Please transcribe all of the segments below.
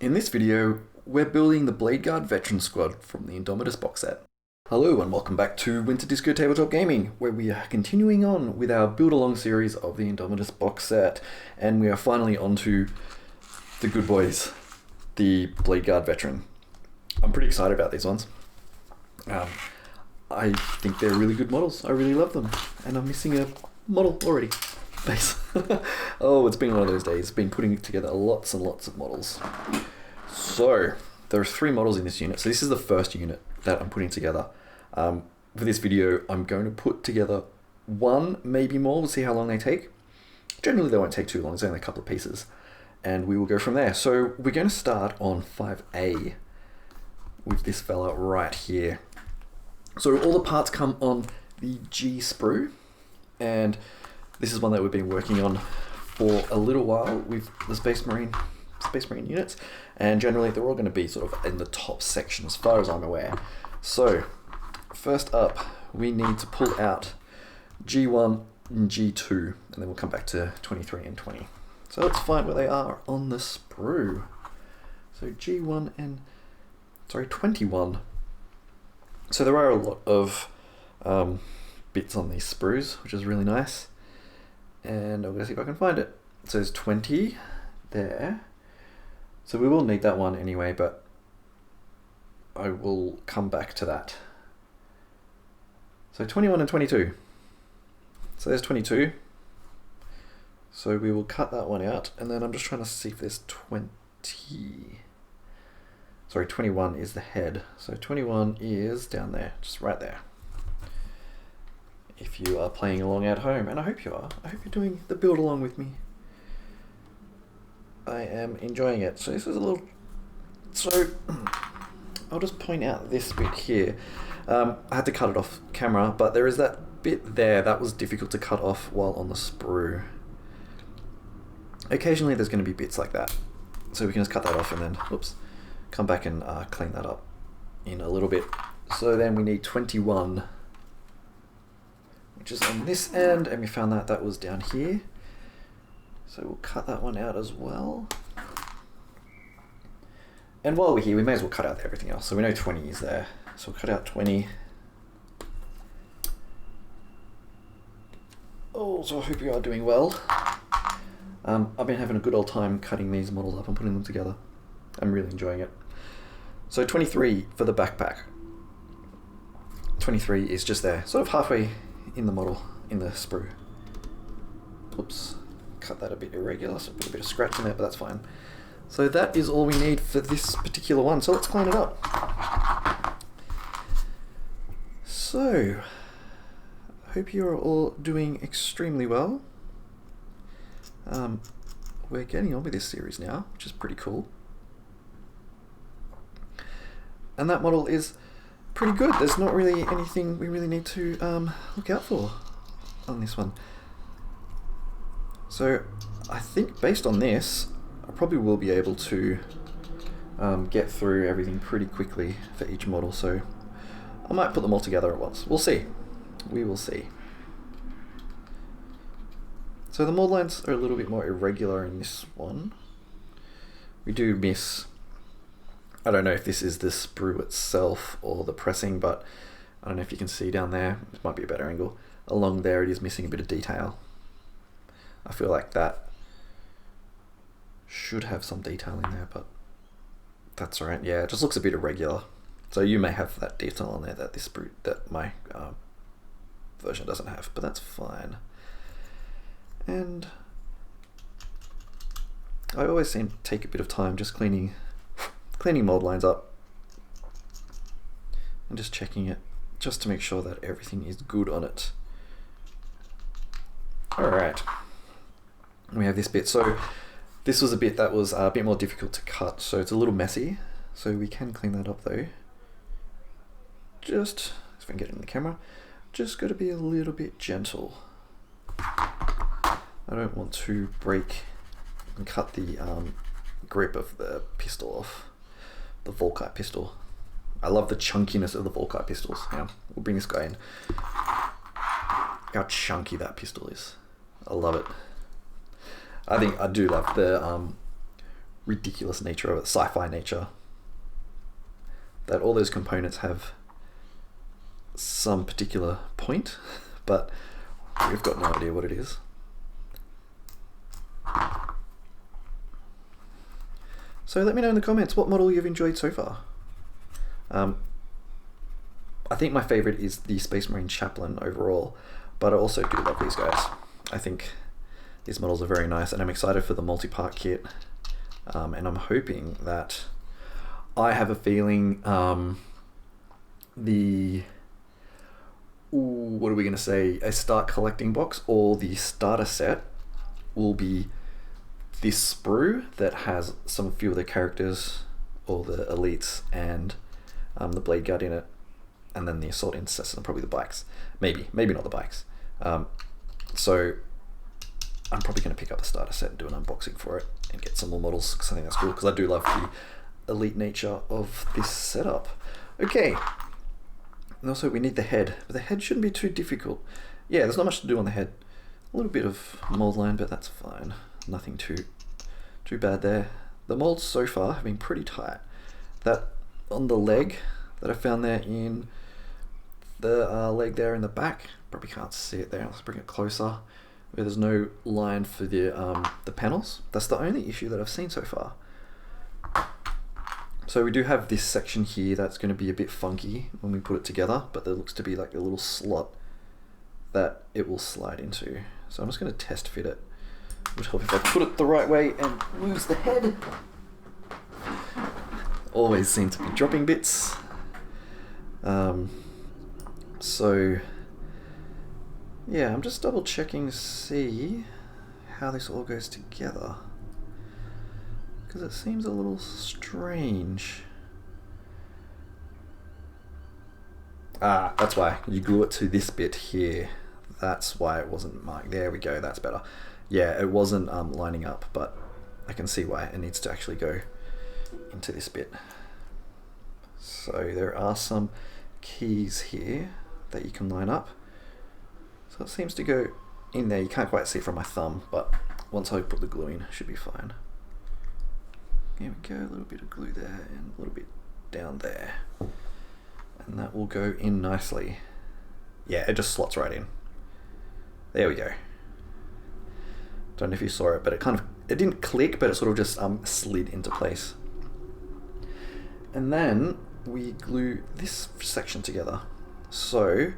In this video, we're building the Bladeguard Veteran Squad from the Indomitus Boxset. Hello and welcome back to Winter Disco Tabletop Gaming, where we are continuing on with our build-along series of the Indomitus Boxset, and we are finally on to the good boys, the Bladeguard Veteran. I'm pretty excited about these ones. I think they're really good models. I really love them, and I'm missing a model already. Thanks. Oh, it's been one of those days. Been putting together lots and lots of models. So, there are 3 models in this unit. So this is the first unit that I'm putting together. For this video, I'm going to put together 1, maybe more. We'll see how long they take. Generally, they won't take too long. It's only a couple of pieces. And we will go from there. So, we're going to start on 5A with this fella right here. So, all the parts come on the G sprue. And this is one that we've been working on for a little while with the Space Marine units, and generally they're all going to be sort of in the top section as far as I'm aware. So first up, we need to pull out G1 and G2, and then we'll come back to 23 and 20. So let's find where they are on the sprue. So G1 and 21. So there are a lot of bits on these sprues, which is really nice. And I'm going to see if I can find it. So there's 20 there. So we will need that one anyway, but I will come back to that. So 21 and 22. So there's 22. So we will cut that one out, and then I'm just trying to see if there's 20. Sorry, 21 is the head. So 21 is down there, just right there. If you are playing along at home, and I hope you are. I hope you're doing the build along with me. I am enjoying it. So this is a little... So, I'll just point out this bit here. I had to cut it off camera, but there is that bit there that was difficult to cut off while on the sprue. Occasionally there's going to be bits like that. So we can just cut that off and then, oops, come back and clean that up in a little bit. So then we need 21, which is on this end, and we found that was down here. So we'll cut that one out as well. And while we're here, we may as well cut out everything else. So we know 20 is there. So we'll cut out 20. Oh, so I hope you are doing well. I've been having a good old time cutting these models up and putting them together. I'm really enjoying it. So 23 for the backpack. 23 is just there, sort of halfway in the model, in the sprue. Oops, cut that a bit irregular, so put a bit of scratch in there, but that's fine. So that is all we need for this particular one, so let's clean it up. So, I hope you're all doing extremely well. We're getting on with this series now, which is pretty cool. And that model is pretty good. There's not really anything we really need to look out for on this one. So I think based on this, I probably will be able to get through everything pretty quickly for each model. So I might put them all together at once. We'll see. We will see. So the mold lines are a little bit more irregular in this one. We do miss... I don't know if this is the sprue itself or the pressing, but I don't know if you can see down there. This might be a better angle. Along there, it is missing a bit of detail. I feel like that should have some detail in there, but that's alright. Yeah, it just looks a bit irregular. So you may have that detail on there that this sprue, that my version doesn't have, but that's fine. And I always seem to take a bit of time just cleaning mold lines up and just checking it just to make sure that everything is good on it. Alright, we have this bit. So this was a bit that was a bit more difficult to cut, so it's a little messy, so we can clean that up though. Just, if I can get it in the camera, just got to be a little bit gentle. I don't want to break and cut the grip of the pistol off. The Volkite pistol. I love the chunkiness of the Volkite pistols. Yeah, we'll bring this guy in. How chunky that pistol is. I love it. I think I do love the ridiculous nature of it, sci-fi nature, that all those components have some particular point, but we've got no idea what it is. So let me know in the comments what model you've enjoyed so far. I think my favorite is the Space Marine Chaplain overall, but I also do love these guys. I think these models are very nice, and I'm excited for the multi-part kit. And I'm hoping that, I have a feeling what are we going to say, a start collecting box or the starter set will be this sprue that has some few of the characters or the elites and the Bladeguard in it, and then the assault intercessors and probably the bikes. Maybe not the bikes. So I'm probably going to pick up the starter set and do an unboxing for it and get some more models, because I think that's cool, because I do love the elite nature of this setup. Okay, and also we need the head, but the head shouldn't be too difficult. Yeah, there's not much to do on the head. A little bit of mold line, but that's fine. Nothing too bad there. The molds so far have been pretty tight. That on the leg that I found there in the leg there in the back, probably can't see it there, let's bring it closer, where there's no line for the panels. That's the only issue that I've seen so far. So we do have this section here that's going to be a bit funky when we put it together, but there looks to be like a little slot that it will slide into. So I'm just going to test fit it. Would help if I put it the right way and lose the head. Always seem to be dropping bits. So yeah, I'm just double checking to see how this all goes together, because it seems a little strange. Ah, that's why you glue it to this bit here. That's why it wasn't marked. There we go, that's better. Yeah, it wasn't lining up, but I can see why it needs to actually go into this bit. So there are some keys here that you can line up. So it seems to go in there. You can't quite see it from my thumb, but once I put the glue in, it should be fine. Here we go, a little bit of glue there and a little bit down there. And that will go in nicely. Yeah, it just slots right in. There we go. Don't know if you saw it, but it didn't click, but it sort of just slid into place. And then we glue this section together. So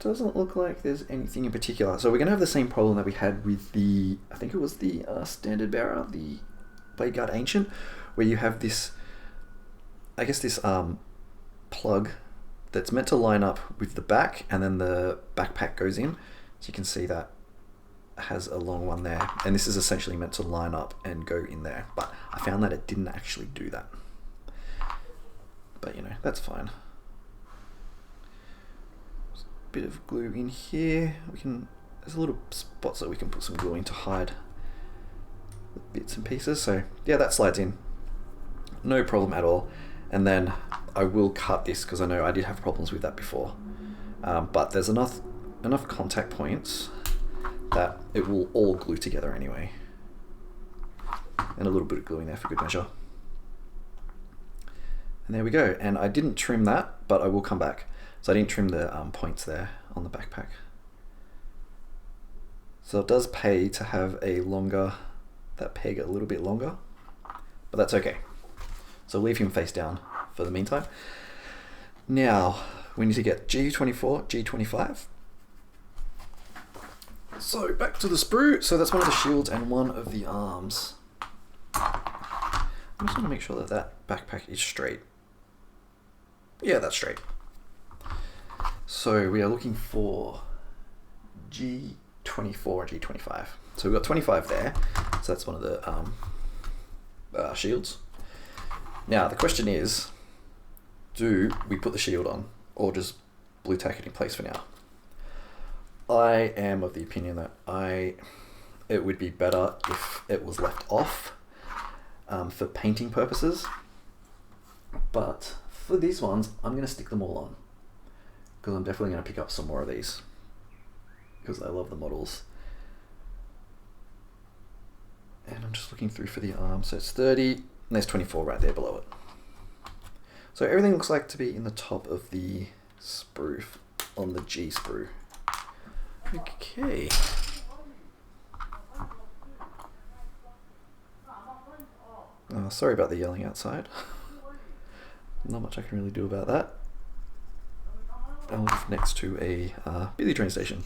doesn't look like there's anything in particular. So we're gonna have the same problem that we had with the, I think it was the standard bearer, the Bladeguard Ancient, where you have this, I guess this plug that's meant to line up with the back, and then the backpack goes in. So you can see that has a long one there, and this is essentially meant to line up and go in there, but I found that it didn't actually do that. But you know, that's fine. There's a bit of glue in here. There's a little spots that we can put some glue in to hide the bits and pieces. So yeah, that slides in, no problem at all. And then I will cut this, because I know I did have problems with that before. But there's enough contact points that it will all glue together anyway. And a little bit of glue in there for good measure. And there we go. And I didn't trim that, but I will come back. So I didn't trim the points there on the backpack. So it does pay to have that peg a little bit longer, but that's okay. So leave him face down for the meantime. Now we need to get G24, G25. So back to the sprue. So that's one of the shields and one of the arms. I just want to make sure that that backpack is straight. Yeah, that's straight. So we are looking for G24 and G25. So we've got 25 there. So that's one of the shields. Now the question is, do we put the shield on or just blue tack it in place for now? I am of the opinion that it would be better if it was left off for painting purposes. But for these ones, I'm going to stick them all on, because I'm definitely going to pick up some more of these, because I love the models. And I'm just looking through for the arm. So it's 30, and there's 24 right there below it. So everything looks like to be in the top of the sprue, on the G sprue. Okay. Sorry about the yelling outside. Not much I can really do about that. I live next to a busy train station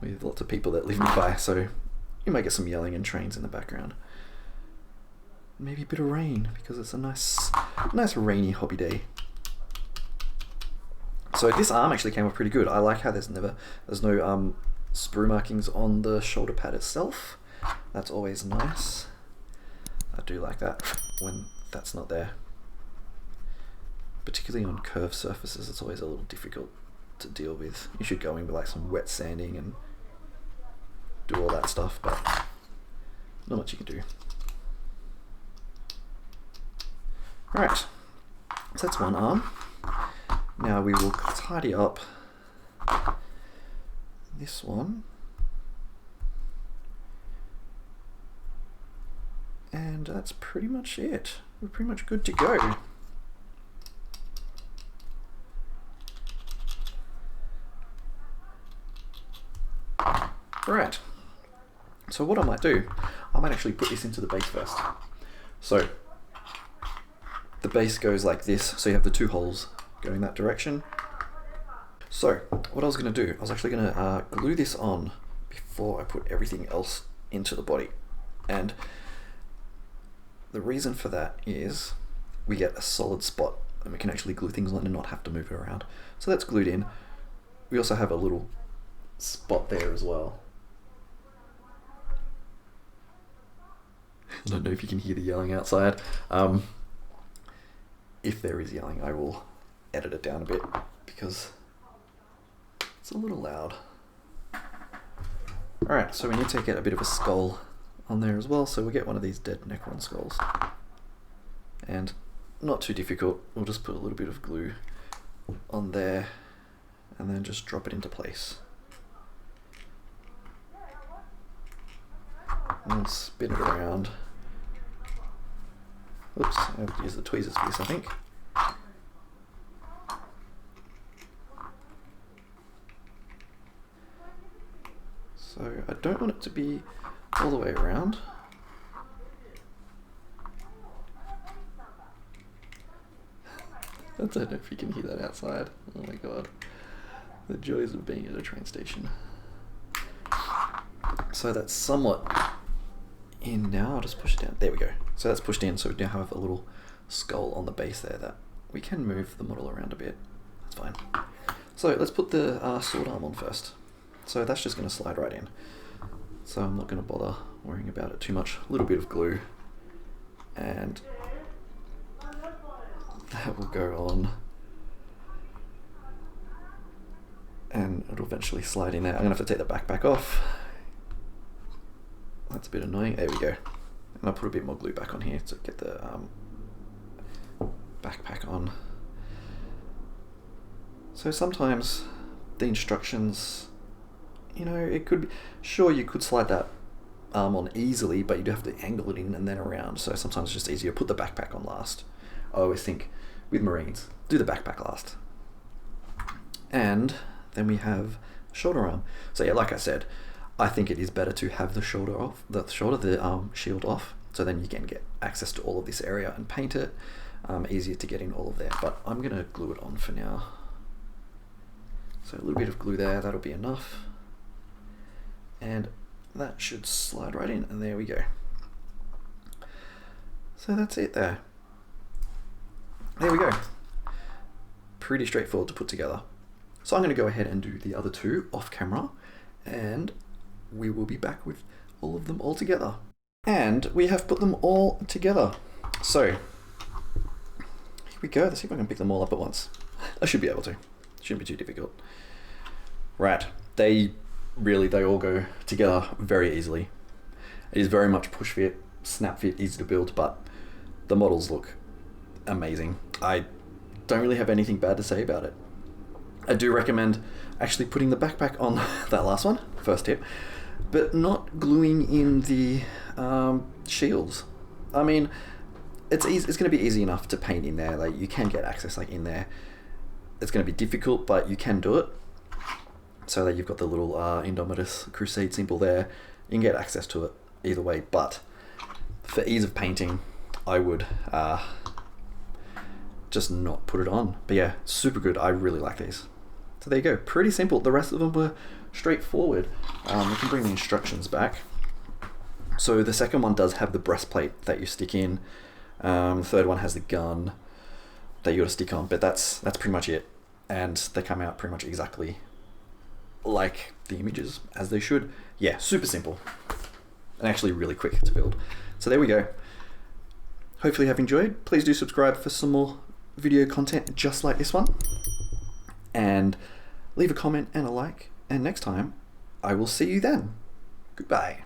with lots of people that live nearby, so you might get some yelling and trains in the background. Maybe a bit of rain, because it's a nice rainy hobby day. So this arm actually came off pretty good. I like how there's no sprue markings on the shoulder pad itself. That's always nice. I do like that when that's not there. Particularly on curved surfaces, it's always a little difficult to deal with. You should go in with like some wet sanding and do all that stuff, but not much you can do. Alright, so that's one arm. Now we will tidy up this one. And that's pretty much it. We're pretty much good to go. Right. So what I might do, I might actually put this into the base first. So the base goes like this, so you have the two holes going that direction. So what I was going to do, I was actually going to glue this on before I put everything else into the body. And the reason for that is we get a solid spot and we can actually glue things on and not have to move it around. So that's glued in. We also have a little spot there as well. I don't know if you can hear the yelling outside. If there is yelling, I will edit it down a bit because it's a little loud. Alright, so we need to get a bit of a skull on there as well, so we'll get one of these dead Necron skulls. And not too difficult, we'll just put a little bit of glue on there and then just drop it into place. And spin it around. Oops, I have to use the tweezers for this, I think. So I don't want it to be all the way around. I don't know if you can hear that outside. Oh my god. The joys of being at a train station. So that's somewhat in now. I'll just push it down. There we go. So that's pushed in, so we now have a little skull on the base there that we can move the model around a bit. That's fine. So let's put the sword arm on first. So that's just going to slide right in. So I'm not going to bother worrying about it too much. A little bit of glue and that will go on and it'll eventually slide in there. I'm going to have to take the backpack off. That's a bit annoying. There we go. And I'll put a bit more glue back on here to get the backpack on. So sometimes the instructions, you know, it could be, sure you could slide that arm on easily, but you'd have to angle it in and then around. So sometimes it's just easier to put the backpack on last. I always think with Marines, do the backpack last. And then we have shoulder arm. So yeah, like I said, I think it is better to have the shoulder off, the shield off, so then you can get access to all of this area and paint it. Easier to get in all of there, but I'm going to glue it on for now. So a little bit of glue there, that'll be enough. And that should slide right in, and there we go. So that's it there. There we go. Pretty straightforward to put together. So I'm going to go ahead and do the other two off camera, and we will be back with all of them all together. And we have put them all together. So here we go. Let's see if I can pick them all up at once. I should be able to. Shouldn't be too difficult. Right. They all go together very easily. It is very much push fit, snap fit, easy to build, but the models look amazing. I don't really have anything bad to say about it. I do recommend actually putting the backpack on that last one, first tip, but not gluing in the shields. I mean, it's easy. It's going to be easy enough to paint in there. Like, you can get access like in there. It's going to be difficult, but you can do it. So that you've got the little Indomitus Crusade symbol there. You can get access to it either way, but for ease of painting, I would just not put it on. But yeah, super good. I really like these. So there you go. Pretty simple. The rest of them were straightforward. We can bring the instructions back. So the second one does have the breastplate that you stick in. The third one has the gun that you got to stick on, but that's pretty much it. And they come out pretty much exactly like the images, as they should. Yeah, super simple. And actually really quick to build. So there we go. Hopefully you have enjoyed. Please do subscribe for some more video content just like this one. And leave a comment and a like. And next time, I will see you then. Goodbye.